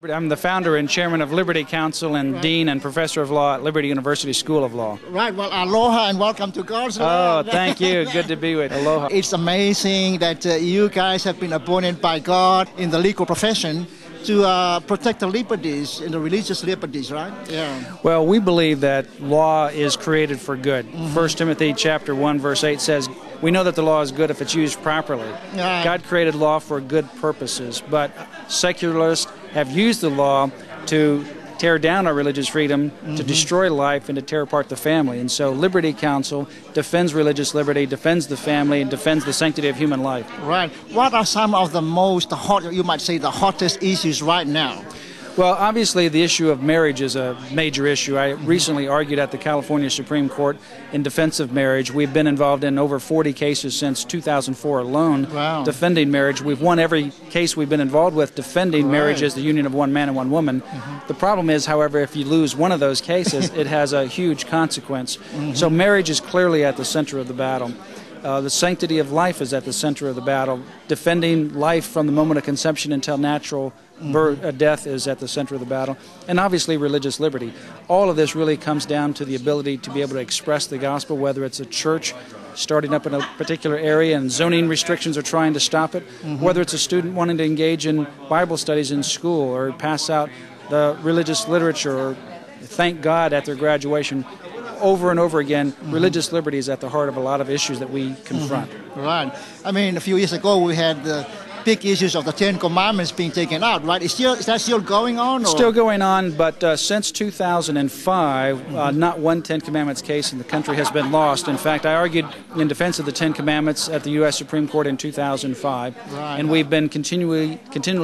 I'm the founder and chairman of Liberty Counsel and dean and professor of law at Liberty University School of Law. Right. Well, aloha and welcome to God's land. Oh, thank you. Good to be with Aloha. It's amazing that you guys have been appointed by God in the legal profession to protect the liberties and the religious liberties, right? Yeah. Well, we believe that law is created for good. 1 Timothy chapter 1, verse 8 says, we know that the law is good if it's used properly. God created law for good purposes, but secularists have used the law to tear down our religious freedom, to destroy life, and to tear apart the family. And so Liberty Counsel defends religious liberty, defends the family, and defends the sanctity of human life. Right. What are some of the most hot, you might say, the hottest issues right now? Well, obviously, the issue of marriage is a major issue. I recently argued at the California Supreme Court in defense of marriage. We've been involved in over 40 cases since 2004 alone, defending marriage. We've won every case we've been involved with defending marriage as the union of one man and one woman. The problem is, however, if you lose one of those cases, it has a huge consequence. So marriage is clearly at the center of the battle. The sanctity of life is at the center of the battle. Defending life from the moment of conception until natural death is at the center of the battle. And obviously religious liberty. All of this really comes down to the ability to be able to express the gospel, whether it's a church starting up in a particular area and zoning restrictions are trying to stop it, whether it's a student wanting to engage in Bible studies in school or pass out the religious literature or thank God at their graduation. Over and over again, religious liberty is at the heart of a lot of issues that we confront. Right. I mean, a few years ago we had the big issues of the Ten Commandments being taken out, right? Is that still going on? Or? Still going on, but since 2005, not one Ten Commandments case in the country has been lost. In fact, I argued in defense of the Ten Commandments at the U.S. Supreme Court in 2005, and we've been continually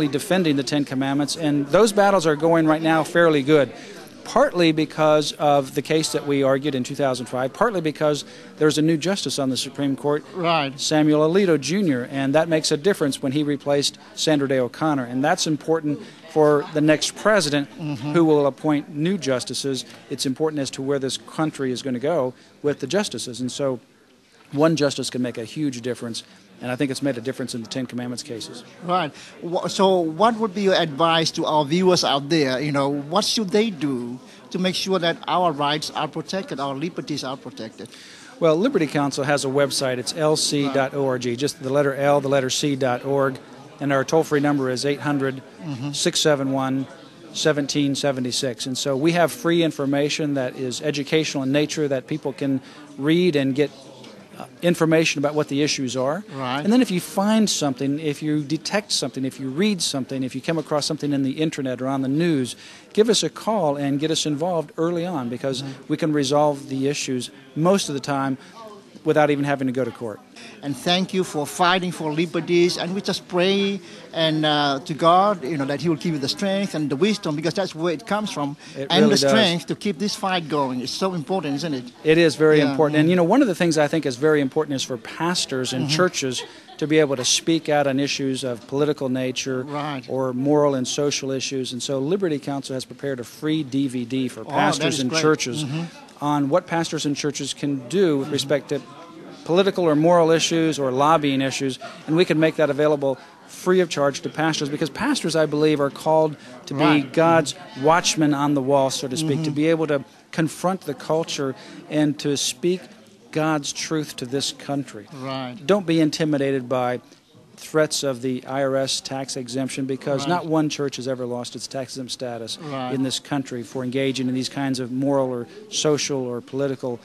defending the Ten Commandments, and those battles are going right now fairly good. Partly because of the case that we argued in 2005, partly because there's a new justice on the Supreme Court, Samuel Alito Jr., and that makes a difference when he replaced Sandra Day O'Connor. And that's important for the next president who will appoint new justices. It's important as to where this country is going to go with the justices. And so one justice can make a huge difference. And I think it's made a difference in the Ten Commandments cases. Right. So what would be your advice to our viewers out there? You know, what should they do to make sure that our rights are protected, our liberties are protected? Well, Liberty Counsel has a website. It's lc.org, just the letter L, the letter C.org. And our toll-free number is 800-671-1776. And so we have free information that is educational in nature that people can read and get information about what the issues are. And then if you find something, if you detect something, if you read something, if you come across something in the internet or on the news, give us a call and get us involved early on because we can resolve the issues most of the time without even having to go to court. And thank you for fighting for liberties, and we just pray and to God, you know, that He will give you the strength and the wisdom, because that's where it comes from, and the strength to keep this fight going. It's so important, isn't it? It is very important. And you know, one of the things I think is very important is for pastors and churches to be able to speak out on issues of political nature or moral and social issues. And so Liberty Counsel has prepared a free DVD for pastors and churches on what pastors and churches can do with respect to political or moral issues or lobbying issues, and we can make that available free of charge to pastors, because pastors, I believe, are called to be God's watchmen on the wall, so to speak, to be able to confront the culture and to speak God's truth to this country. Don't be intimidated by threats of the IRS tax exemption, because not one church has ever lost its tax exempt status in this country for engaging in these kinds of moral or social or political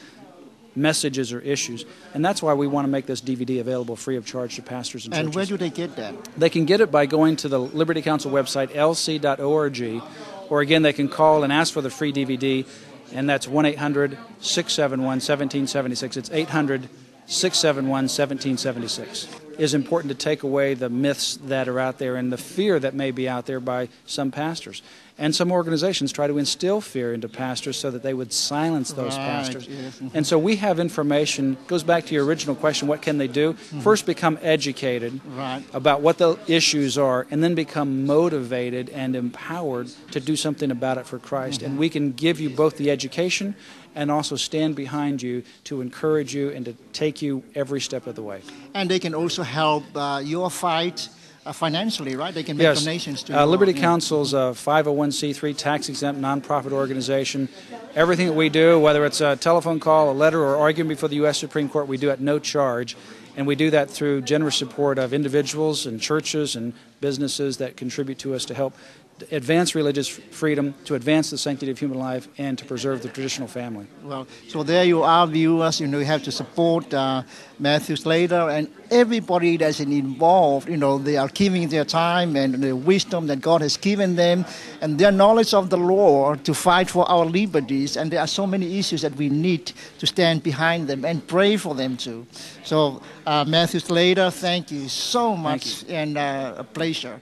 messages or issues. And that's why we want to make this DVD available free of charge to pastors and churches. And where do they get that? They can get it by going to the Liberty Counsel website, lc.org, or again, they can call and ask for the free DVD, and that's 1-800-671-1776. It's 800-671-1776. It is important to take away the myths that are out there and the fear that may be out there by some pastors. And some organizations try to instill fear into pastors so that they would silence those pastors. And so we have information, goes back to your original question, what can they do? First, become educated about what the issues are, and then become motivated and empowered to do something about it for Christ. And we can give you both the education and also stand behind you to encourage you and to take you every step of the way. And they can also help your fight financially, right? They can make donations to Liberty Counsel is a 501c3 tax-exempt nonprofit organization. Everything that we do, whether it's a telephone call, a letter, or argument before the U.S. Supreme Court, we do at no charge. And we do that through generous support of individuals and churches and businesses that contribute to us to help advance religious freedom, to advance the sanctity of human life, and to preserve the traditional family. Well, so there you are, viewers. You have to support Matthew Slayter and everybody that's involved. They are giving their time and the wisdom that God has given them and their knowledge of the Lord to fight for our liberties. And there are so many issues that we need to stand behind them and pray for them too. So, Matthew Slayter, thank you so much, and a pleasure.